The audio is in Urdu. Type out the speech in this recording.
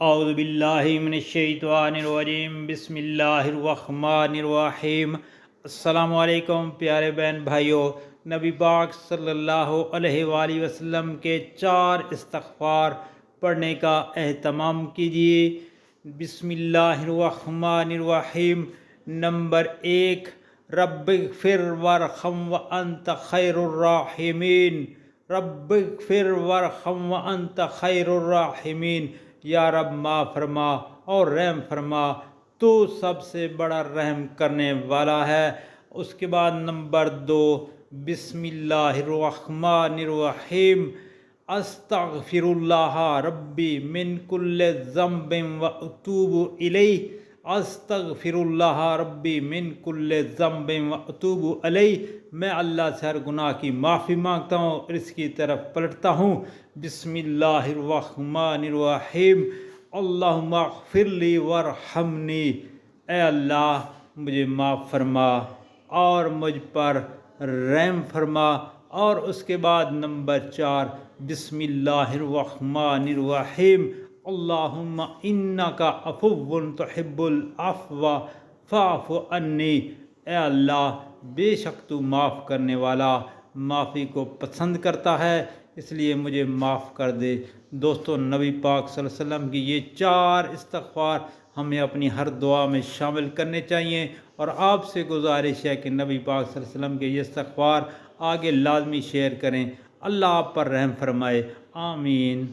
اعوذ باللہ من الشیطان الرجیم، بسم اللہ الرحمن الرحیم۔ السلام علیکم پیارے بہن بھائیوں، نبی پاک صلی اللہ علیہ وآلہ وسلم کے 4 استغفار پڑھنے کا اہتمام کیجیے۔ بسم اللہ الرحمن الرحیم۔ نمبر 1، رب اغفر وارحم وانت خیر الراحمین۔ رب اغفر وارحم وانت خیر الراحمین۔ یا رب معاف فرما اور رحم فرما، تو سب سے بڑا رحم کرنے والا ہے۔ اس کے بعد نمبر 2، بسم اللہ الرحمن الرحیم۔ استغفر اللہ ربی من کل ذنب واتوب الیہ۔ استغفر اللہ ربی من کل ذنب واتوب الیہ۔ میں اللہ سے ہر گناہ کی معافی مانگتا ہوں اور اس کی طرف پلٹتا ہوں۔ بسم اللہ الرحمن الرحیم۔ اللہم اغفر لی وارحمنی۔ اے اللہ مجھے معاف فرما اور مجھ پر رحم فرما۔ اور اس کے بعد نمبر 4، بسم اللہ الرحمن الرحیم۔ اللہم انکا عفو تحب العفو فاعف عنی۔ اے اللہ بے شک تو معاف کرنے والا معافی کو پسند کرتا ہے، اس لیے مجھے معاف کر دے۔ دوستو، نبی پاک صلی اللہ علیہ وسلم کی یہ 4 استغفار ہمیں اپنی ہر دعا میں شامل کرنے چاہیے، اور آپ سے گزارش ہے کہ نبی پاک صلی اللہ علیہ وسلم کے یہ استغفار آگے لازمی شیئر کریں۔ اللہ آپ پر رحم فرمائے، آمین۔